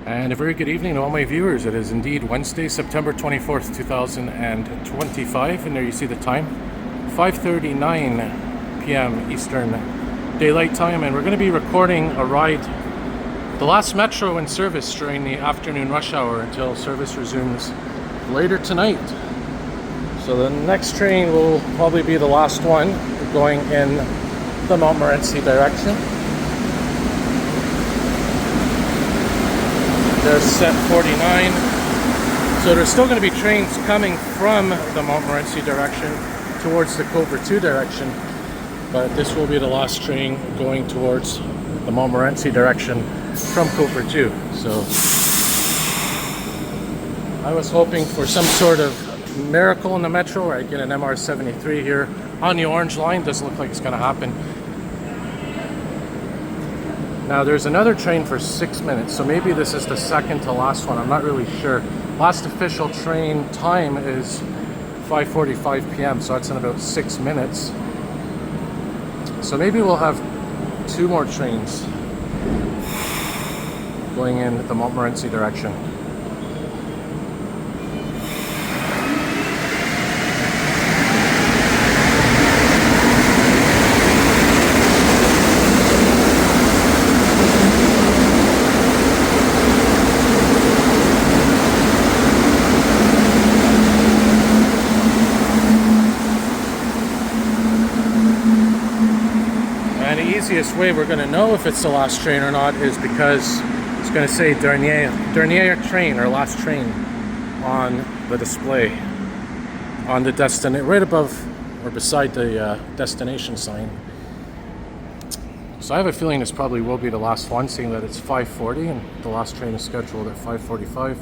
And a very good evening to all my viewers. It is indeed Wednesday, September 24th, 2025, and there you see the time, 5:39 p.m. Eastern Daylight Time, and we're going to be recording a ride, the last metro in service during the afternoon rush hour until service resumes later tonight. So the next train will probably be the last one going in the Montmorency direction. There's set 49. So there's still going to be trains coming from the Montmorency direction towards the Côte-Vertu direction, but this will be the last train going towards the Montmorency direction from Côte-Vertu. So I was hoping for some sort of miracle in the metro where I get an MR73 here on the orange line. Doesn't look like it's going to happen. Now there's another train for 6 minutes, so maybe this is the second to last one. I'm not really sure. Last official train time is 5:45 p.m., so that's in about 6 minutes. So maybe we'll have 2 more trains going in the Montmorency direction. And the easiest way we're going to know if it's the last train or not is because it's going to say dernier train, or last train, on the display, on the right above or beside the destination sign. So I have a feeling this probably will be the last one, seeing that it's 5:40 and the last train is scheduled at 5:45.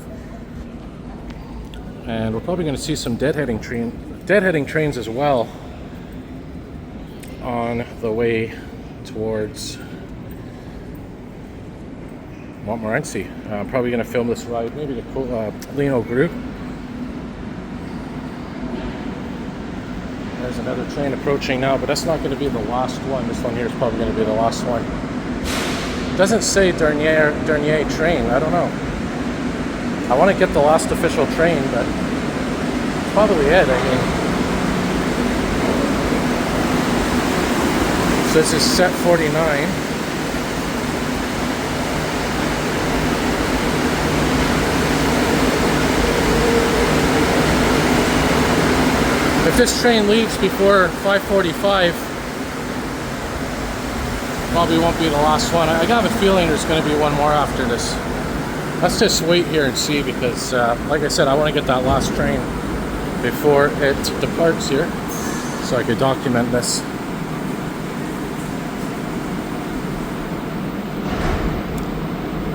And we're probably going to see some deadheading trains as well on the way towards Montmorency. I'm probably going to film this ride, maybe to Lionel-Groulx. There's another train approaching now, but that's not going to be the last one. This one here is probably going to be the last one. It doesn't say dernier train. I don't know. I want to get the last official train, but it's probably it. I mean, so this is set 49. If this train leaves before 5:45, probably won't be the last one. I have a feeling there's going to be one more after this. Let's just wait here and see, because like I said, I want to get that last train before it departs here, so I could document this.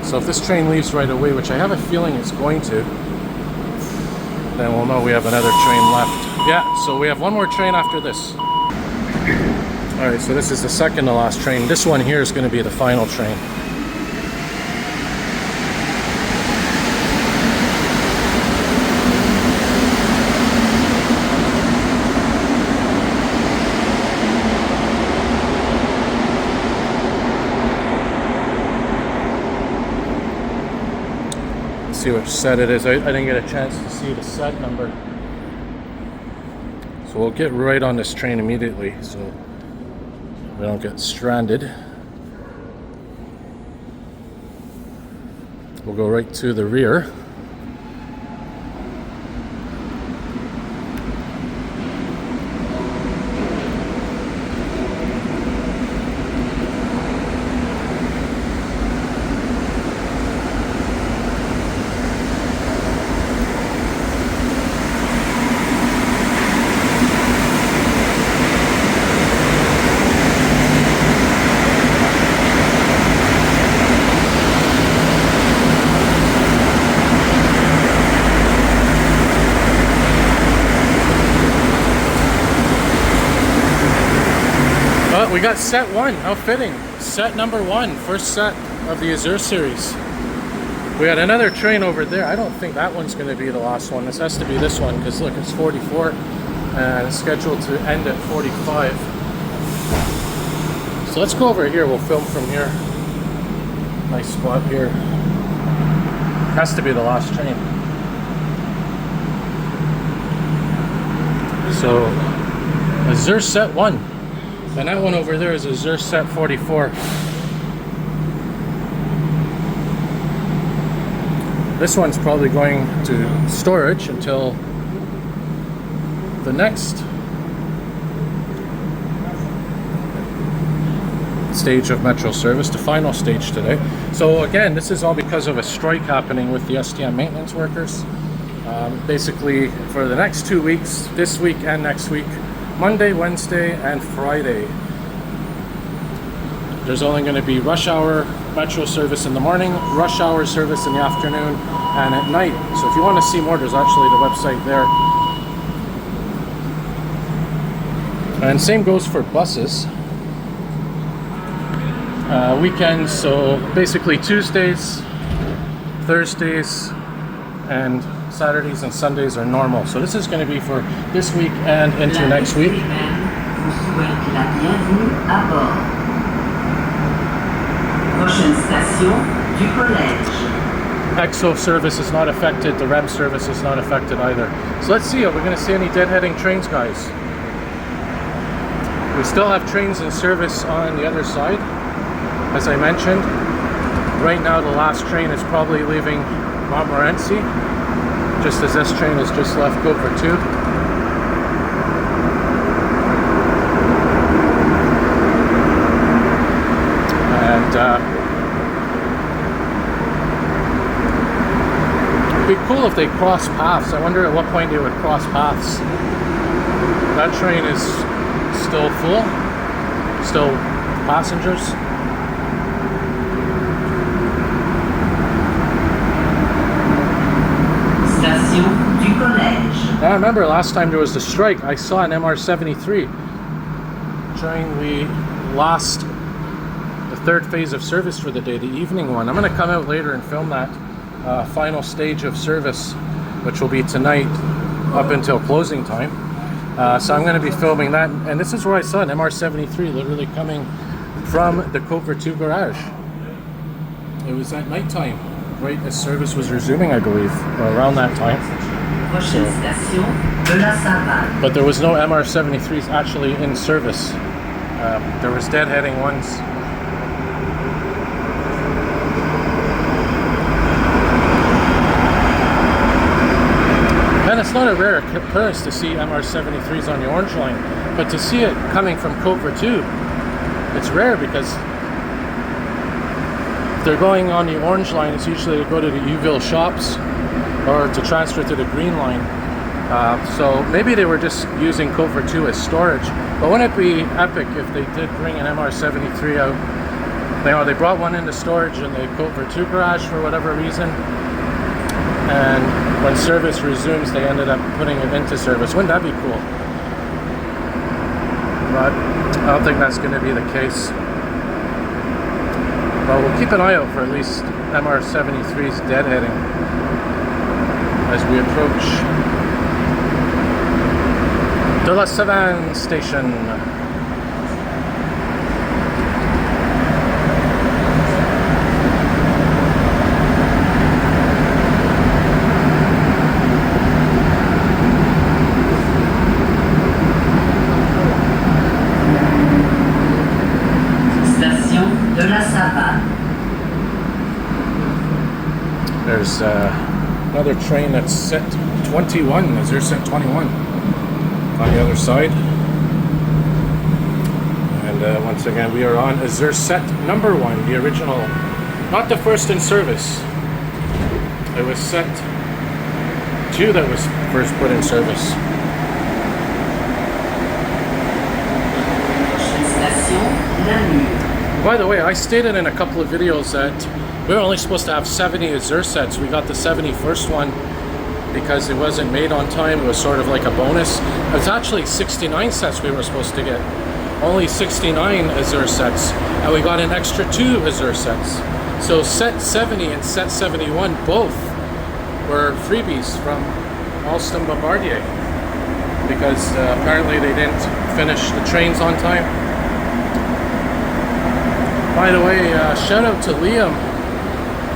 So if this train leaves right away, which I have a feeling it's going to, then we'll know we have another train left. Yeah, so we have one more train after this. Alright, so this is the second to last train. This one here is going to be the final train. See which set it is. I didn't get a chance to see the set number, so we'll get right on this train immediately so we don't get stranded. We'll go right to the rear. We got set 1, how fitting. Set number 1, first set of the AZUR series. We had another train over there. I don't think that one's going to be the last one. This has to be this one, because look, it's 44 and it's scheduled to end at 45. So let's go over here. We'll film from here. Nice spot here. Has to be the last train. So AZUR set 1, and that one over there is AZUR set 44. This one's probably going to storage until the next stage of Metro service, the final stage today. So again, this is all because of a strike happening with the STM maintenance workers. Basically for the next 2 weeks, this week and next week, Monday, Wednesday and Friday, there's only going to be rush hour Metro service in the morning, rush hour service in the afternoon and at night. So if you want to see more, there's actually the website there. And same goes for buses. Weekends, so basically Tuesdays, Thursdays, and Saturdays and Sundays are normal. So this is going to be for this week and into next week. EXO service is not affected, the REM service is not affected either. So let's see, are we going to see any deadheading trains, guys? We still have trains in service on the other side. As I mentioned, right now the last train is probably leaving Montmorency, just as this train has just left Côte-Vertu. And it'd be cool if they cross paths. I wonder at what point they would cross paths. That train is still full, still passengers. I remember last time there was the strike, I saw an MR73 during the third phase of service for the day, the evening one. I'm going to come out later and film that final stage of service, which will be tonight up until closing time. So I'm going to be filming that, and this is where I saw an MR73 literally coming from the Côte-Vertu garage. It was at night time, right as service was resuming, I believe, or around that time. So, but there was no MR73s actually in service. There was deadheading ones. And it's not a rare occurrence to see MR73s on the Orange Line, but to see it coming from Côte-Vertu, it's rare, because if they're going on the Orange Line, it's usually to go to the Uville shops or to transfer to the Green Line. So maybe they were just using Côte-Vertu as storage. But wouldn't it be epic if they did bring an MR73 out? You know, they brought one into storage in the Côte-Vertu garage for whatever reason, and when service resumes, they ended up putting it into service. Wouldn't that be cool? But I don't think that's going to be the case. But we'll keep an eye out for at least MR73's deadheading as we approach De La Savane station. Station De La Savane. There's another train that's set 21, AZUR set 21 on the other side. And once again, we are on AZUR set number 1, the original, not the first in service. It was set 2 that was first put in service. By the way, I stated in a couple of videos that we were only supposed to have 70 AZUR sets. We got the 71st one because it wasn't made on time. It was sort of like a bonus. It was actually 69 sets we were supposed to get. Only 69 AZUR sets. And we got an extra 2 AZUR sets. So set 70 and set 71 both were freebies from Alstom Bombardier, because apparently they didn't finish the trains on time. By the way, shout out to Liam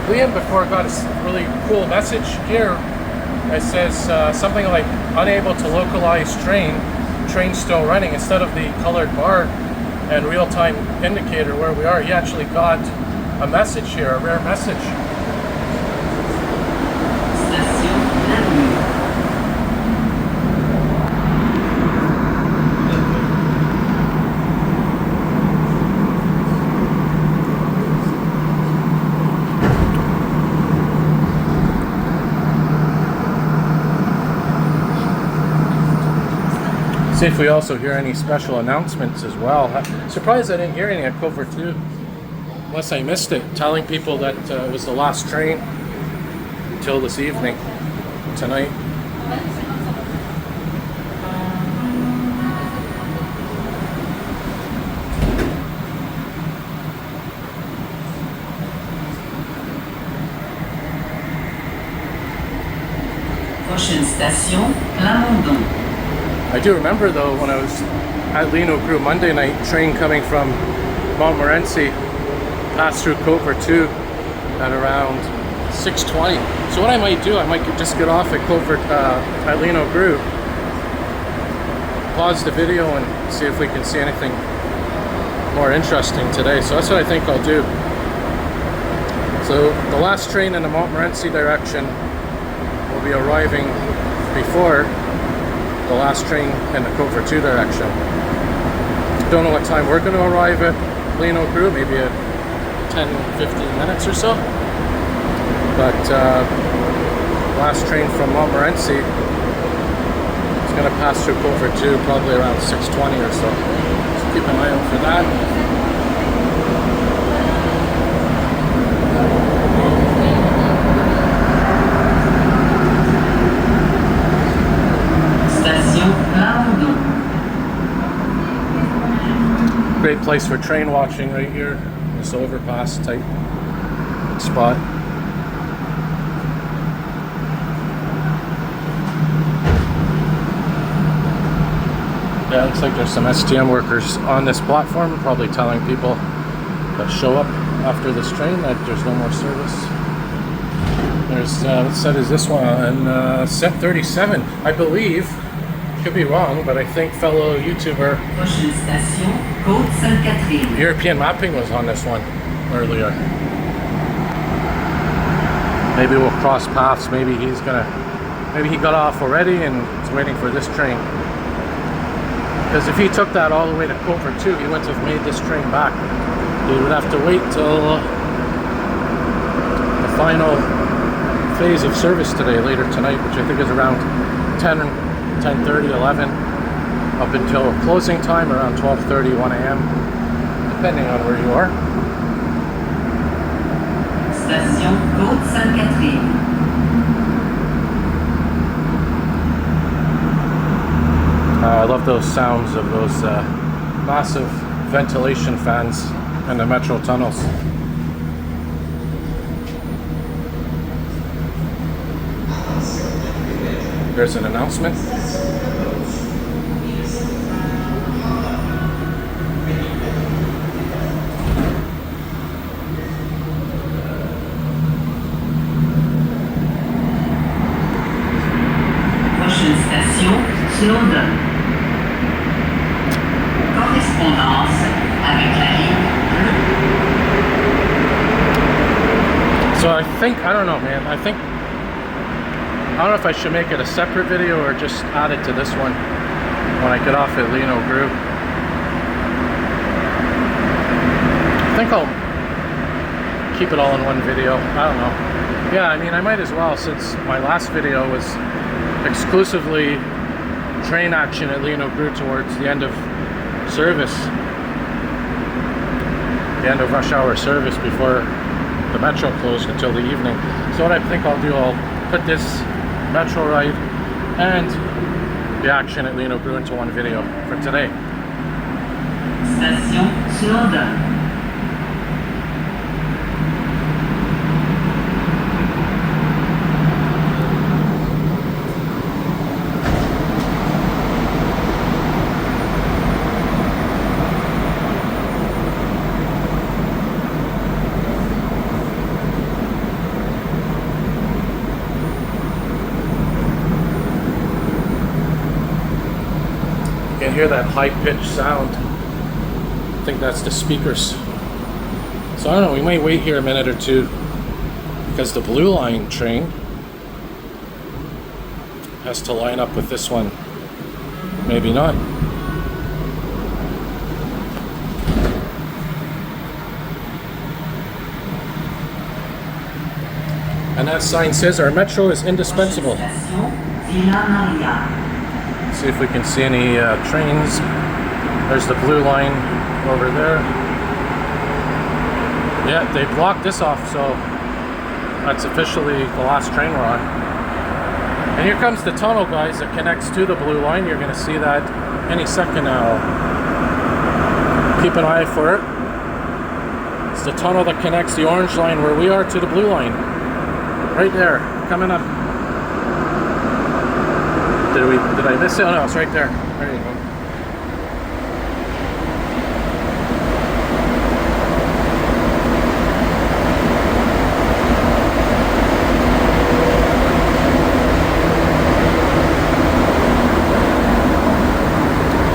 Liam before got a really cool message here. It says something like unable to localize train still running. Instead of the colored bar and real-time indicator where we are, he actually got a message here, a rare message. See if we also hear any special announcements as well. I'm surprised I didn't hear any at Côte-Vertu, unless I missed it, telling people that it was the last train until this evening, tonight. Prochaine station, Vendome. I do remember though when I was at Lionel-Groulx Monday night, train coming from Montmorency passed through Côte-Vertu at around 6:20. So what I might do, I might just get off at at Lionel-Groulx, pause the video and see if we can see anything more interesting today. So that's what I think I'll do. So the last train in the Montmorency direction will be arriving before the last train in the Côte-Vertu direction. Don't know what time we're going to arrive at Lionel-Groulx, maybe at 10-15 minutes or so. But last train from Montmorency is going to pass through Côte-Vertu probably around 6:20 or so. So keep an eye out for that. Great place for train watching right here. This overpass type spot. Yeah, it looks like there's some STM workers on this platform, probably telling people that show up after this train that there's no more service. There's, what set is this one? Set 37, I believe. Could be wrong, but I think fellow YouTuber European Mapping was on this one earlier. Maybe we'll cross paths. Maybe he got off already and is waiting for this train. Because if he took that all the way to Côte-Vertu, he wouldn't have made this train back. He would have to wait till the final phase of service today, later tonight, which I think is around 10:30, 11, up until closing time around 12:30, 1 a.m., depending on where you are. Station Côte-Sainte-Catherine. I love those sounds of those massive ventilation fans in the metro tunnels. There's an announcement. Prochaine station, Vendome. Correspondance avec la ligne bleue. So I don't know, man. I don't know if I should make it a separate video or just add it to this one when I get off at Lionel-Groulx. I think I'll keep it all in one video. I don't know. Yeah, I mean, I might as well, since my last video was exclusively train action at Lionel-Groulx towards the end of service, the end of rush hour service before the metro closed until the evening. So what I think I'll do, I'll put this metro ride and the action at Lionel-Groulx into one video for today. Station Vendome. hear that high-pitched sound. I think that's the speakers. So I don't know, we might wait here a minute or two because the Blue Line train has to line up with this one. Maybe not. And that sign says our metro is indispensable. See if we can see any trains. There's the Blue Line over there. Yeah, they blocked this off, so that's officially the last train we're on. And here comes the tunnel, guys, that connects to the Blue Line. You're going to see that any second now. Keep an eye for it. It's the tunnel that connects the Orange Line where we are to the Blue Line. Right there, coming up. Did I miss it? Oh no, it's right there. There you go.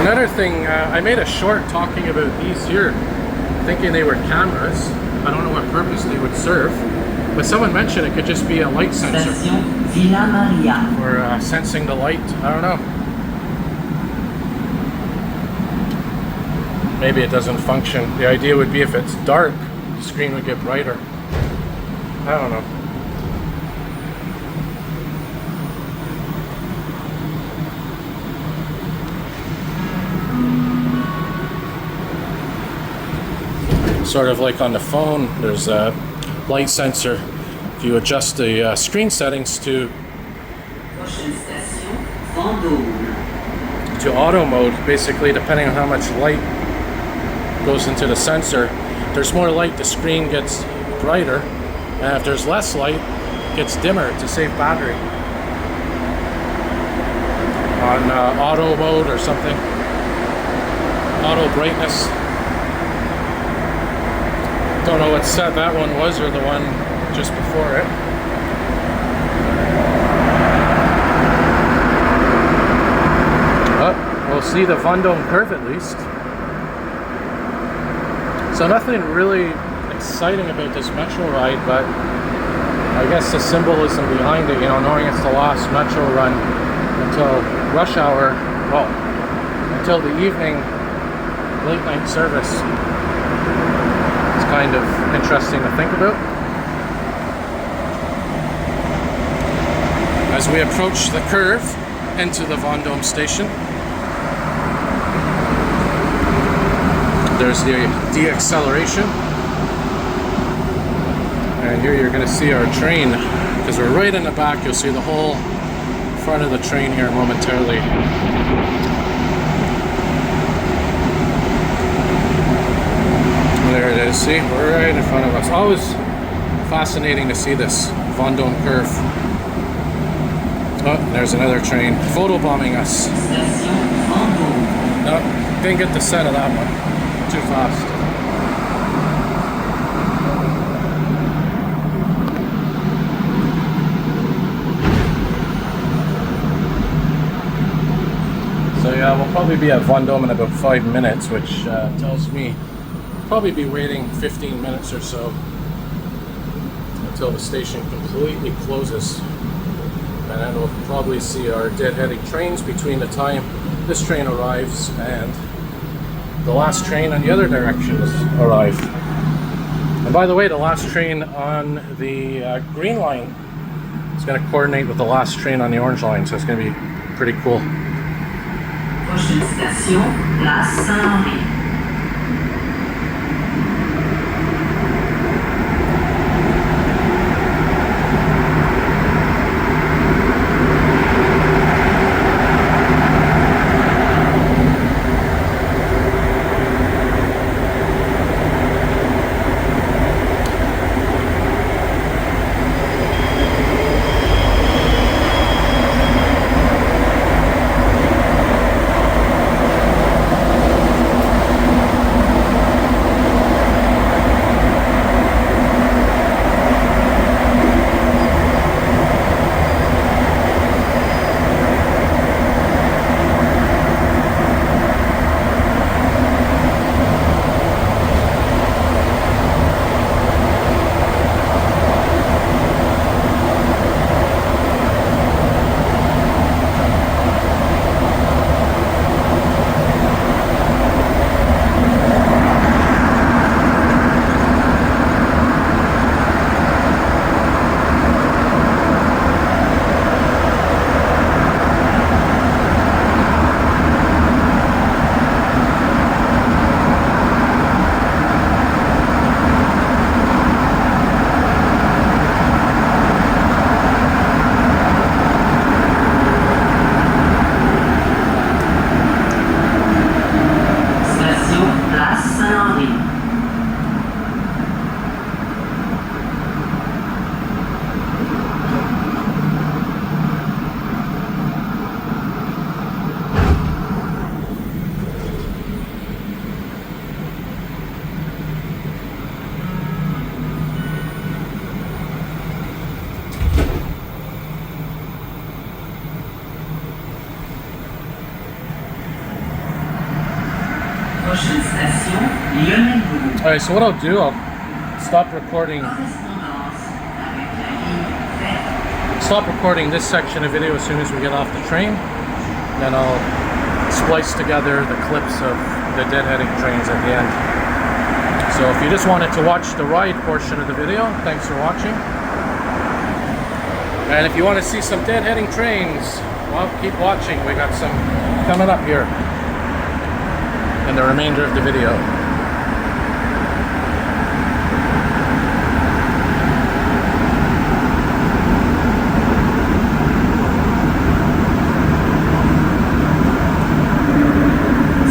Another thing, I made a short talking about these here, thinking they were cameras. I don't know what purpose they would serve. But someone mentioned it could just be a light sensor for sensing the light. I don't know. Maybe it doesn't function. The idea would be if it's dark, the screen would get brighter. I don't know. Sort of like on the phone, there's a light sensor. If you adjust the screen settings to auto mode, basically depending on how much light goes into the sensor, if there's more light, the screen gets brighter, and if there's less light, it gets dimmer to save battery. On auto mode or something, auto brightness. Don't know what set that one was or the one just before it. Oh, we'll see the Vendome curve at least. So nothing really exciting about this metro ride, but I guess the symbolism behind it, you know, knowing it's the last metro run until rush hour, well, until the evening late night service. Kind of interesting to think about. As we approach the curve into the Vendome station, there's the deacceleration, and here you're going to see our train because we're right in the back. You'll see the whole front of the train here momentarily. There it is, see, we're right in front of us. Always fascinating to see this Vendome curve. Oh, there's another train photobombing us. No, didn't get the set of that one. Too fast. So yeah, we'll probably be at Vendome in about 5 minutes, which tells me probably be waiting 15 minutes or so until the station completely closes, and then we'll probably see our deadheading trains between the time this train arrives and the last train on the other directions arrive. And by the way, the last train on the green line is going to coordinate with the last train on the orange line, so it's going to be pretty cool. Prochaine station, Place Saint-Henri. Alright, so what I'll do, I'll stop recording this section of video as soon as we get off the train. Then I'll splice together the clips of the deadheading trains at the end. So if you just wanted to watch the ride portion of the video, thanks for watching. And if you want to see some deadheading trains, well, keep watching. We got some coming up here in the remainder of the video.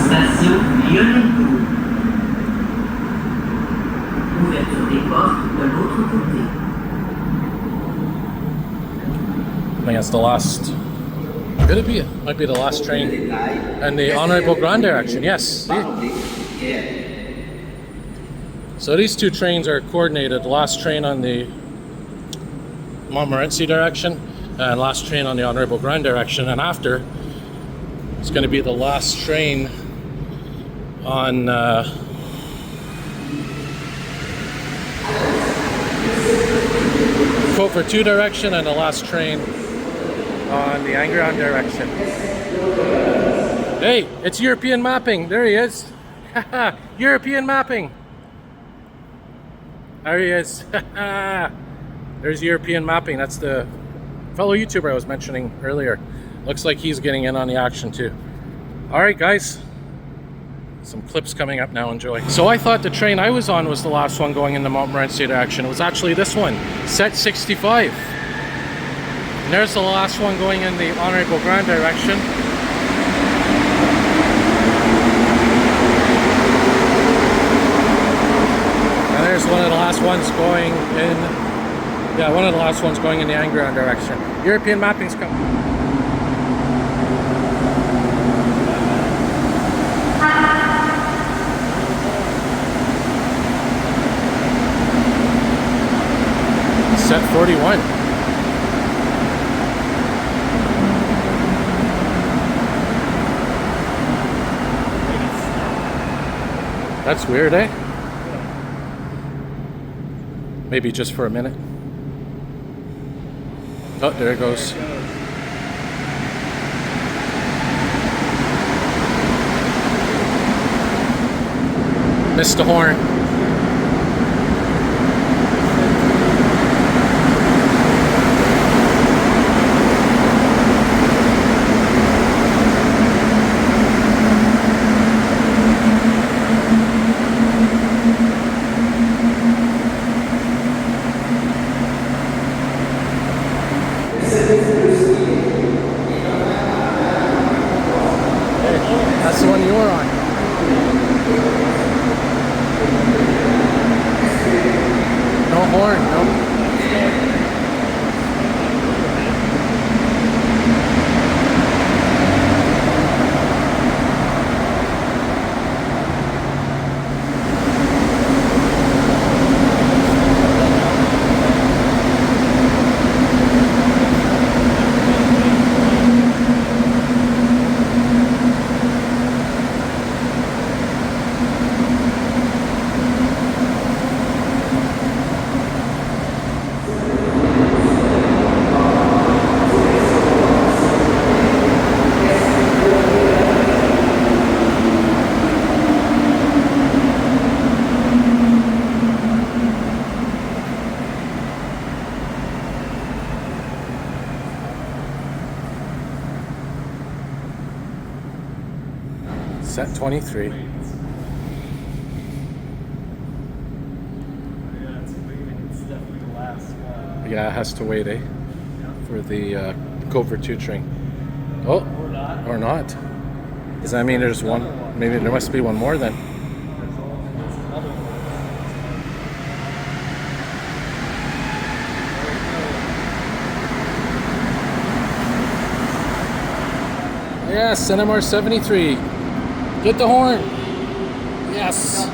Station Lionel-Groulx. Ouverture des portes de l'autre côté. I think that's the last. Could it be? Might be the last train. And the Honorable Grand direction, yes. So these two trains are coordinated. The last train on the Montmorency direction and last train on the Honorable Grand direction. And after, it's going to be the last train on Côte-Vertu direction and the last train on the Angron direction. Hey, it's European mapping. There he is. European mapping. There he is. There's European mapping. That's the fellow YouTuber I was mentioning earlier. Looks like he's getting in on the action too. All right, guys. Some clips coming up now. Enjoy. So I thought the train I was on was the last one going in the Montmorency direction. It was actually this one, set 65. And there's the last one going in the Honorable Grand direction. And there's one of the last ones going in, yeah, one of the last ones going in the Angron direction. European mapping's coming. Set 41. That's weird, eh? Maybe just for a minute. Oh, there it goes. Missed the horn. That's the one you were on. No horn, no. Set 23. Yeah, it has to wait, eh? For the Côte-Vertu train. Oh, or not. Does that mean there's one? Maybe there must be one more then. Yes, NMR 73. Get the horn. Yes.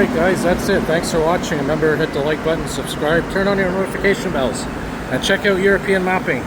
Alright guys, that's it. Thanks for watching. Remember, hit the like button, subscribe, turn on your notification bells, and check out European mapping.